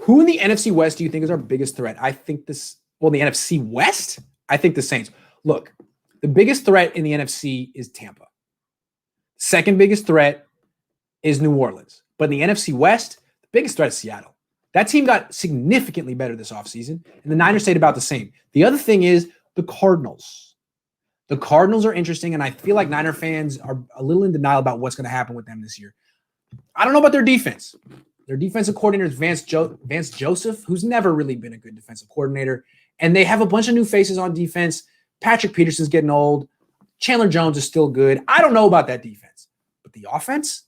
Who in the NFC West do you think is our biggest threat? I think the NFC West, I think the Saints. Look, the biggest threat in the NFC is Tampa. Second biggest threat is New Orleans. But in the NFC West, the biggest threat is Seattle. That team got significantly better this offseason, and the Niners stayed about the same. The other thing is the Cardinals. The Cardinals are interesting, and I feel like Niner fans are a little in denial about what's going to happen with them this year. I don't know about their defense. Their defensive coordinator is Vance Joseph, who's never really been a good defensive coordinator, and they have a bunch of new faces on defense. Patrick Peterson's getting old. Chandler Jones is still good. I don't know about that defense, but the offense,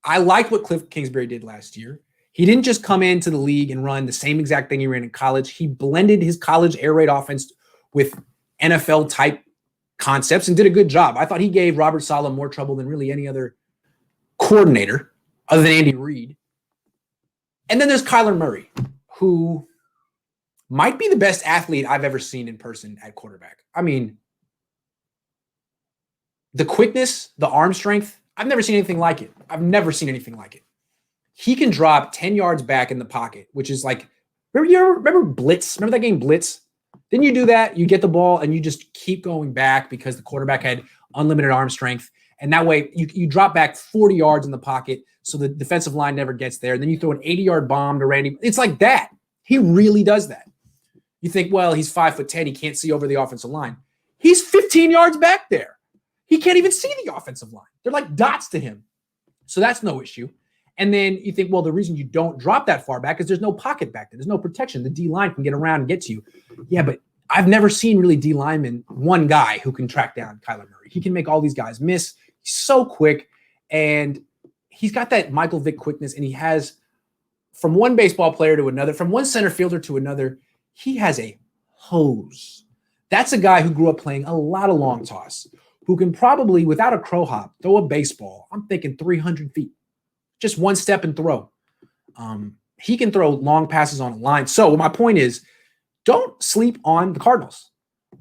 I liked what Cliff Kingsbury did last year. He didn't just come into the league and run the same exact thing he ran in college. He blended his college air raid offense with NFL-type concepts and did a good job. I thought he gave Robert Saleh more trouble than really any other coordinator other than Andy Reid. And then there's Kyler Murray, who might be the best athlete I've ever seen in person at quarterback. I mean, the quickness, the arm strength, I've never seen anything like it. I've never seen anything like it. He can drop 10 yards back in the pocket, which is like, remember Blitz? Remember that game Blitz? Then you do that, you get the ball, and you just keep going back because the quarterback had unlimited arm strength. And that way you drop back 40 yards in the pocket so the defensive line never gets there. And then you throw an 80-yard bomb to Randy. It's like that. He really does that. You think, well, he's 5'10", he can't see over the offensive line. He's 15 yards back there. He can't even see the offensive line. They're like dots to him. So that's no issue. And then you think, well, the reason you don't drop that far back is there's no pocket back there. There's no protection. The D-line can get around and get to you. Yeah, but I've never seen really D-lineman, one guy who can track down Kyler Murray. He can make all these guys miss. He's so quick, and he's got that Michael Vick quickness, and he has, from one baseball player to another, from one center fielder to another, he has a hose. That's a guy who grew up playing a lot of long toss, who can probably, without a crow hop, throw a baseball, I'm thinking 300 feet. Just one step and throw. He can throw long passes on a line. So my point is, don't sleep on the Cardinals.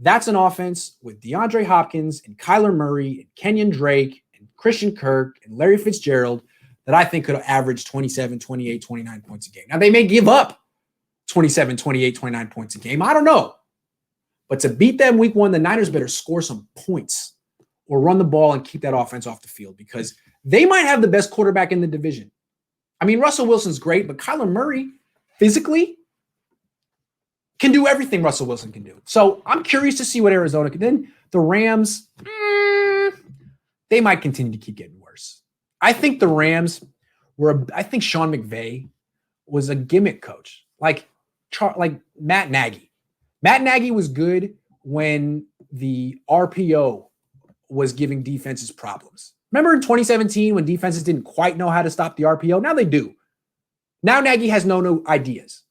That's an offense with DeAndre Hopkins and Kyler Murray and Kenyon Drake and Christian Kirk and Larry Fitzgerald that I think could average 27, 28, 29 points a game. Now, they may give up 27, 28, 29 points a game. I don't know. But to beat them week one, the Niners better score some points or run the ball and keep that offense off the field because they might have the best quarterback in the division. I mean, Russell Wilson's great, but Kyler Murray physically can do everything Russell Wilson can do. So I'm curious to see what Arizona can. Then the Rams, they might continue to keep getting worse. I think the Rams I think Sean McVay was a gimmick coach, like Matt Nagy. Matt Nagy was good when the RPO was giving defenses problems. Remember in 2017 when defenses didn't quite know how to stop the RPO? Now they do. Now Nagy has no ideas.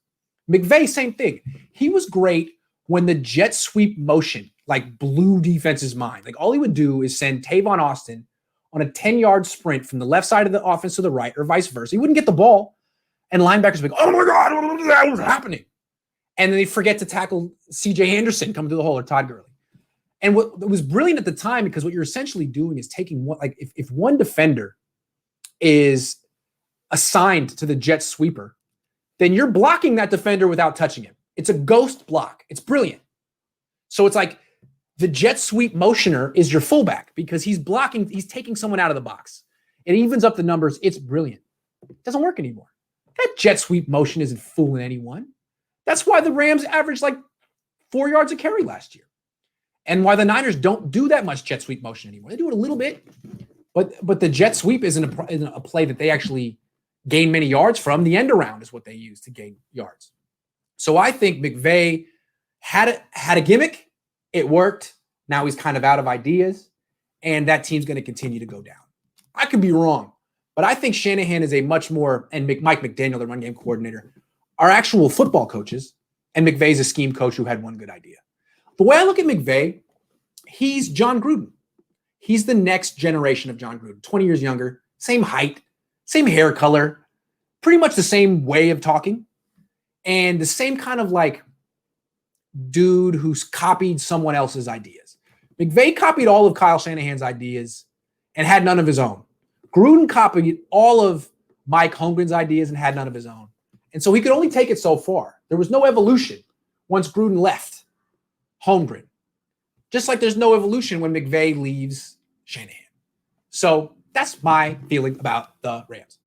McVay, same thing. He was great when the jet sweep motion blew defense's mind. All he would do is send Tavon Austin on a 10-yard sprint from the left side of the offense to the right or vice versa. He wouldn't get the ball, and linebackers would be like, oh my God, what was happening? And then they forget to tackle C.J. Anderson coming to the hole or Todd Gurley. And what was brilliant at the time, because what you're essentially doing is taking one, if one defender is assigned to the jet sweeper, then you're blocking that defender without touching him. It's a ghost block. It's brilliant. So it's like the jet sweep motioner is your fullback because he's taking someone out of the box. It evens up the numbers. It's brilliant. It doesn't work anymore. That jet sweep motion isn't fooling anyone. That's why the Rams averaged 4 yards a carry last year. And why the Niners don't do that much jet sweep motion anymore. They do it a little bit, but the jet sweep isn't a play that they actually gain many yards from. The end around is what they use to gain yards. So I think McVay had a gimmick. It worked. Now he's kind of out of ideas, and that team's going to continue to go down. I could be wrong, but I think Shanahan is a much more, and Mike McDaniel, the run game coordinator, are actual football coaches, and McVay's a scheme coach who had one good idea. The way I look at McVay, he's John Gruden. He's the next generation of John Gruden, 20 years younger, same height, same hair color, pretty much the same way of talking, and the same kind of dude who's copied someone else's ideas. McVay copied all of Kyle Shanahan's ideas and had none of his own. Gruden copied all of Mike Holmgren's ideas and had none of his own. And so he could only take it so far. There was no evolution once Gruden left Holmgren. Just like there's no evolution when McVay leaves Shanahan. So that's my feeling about the Rams.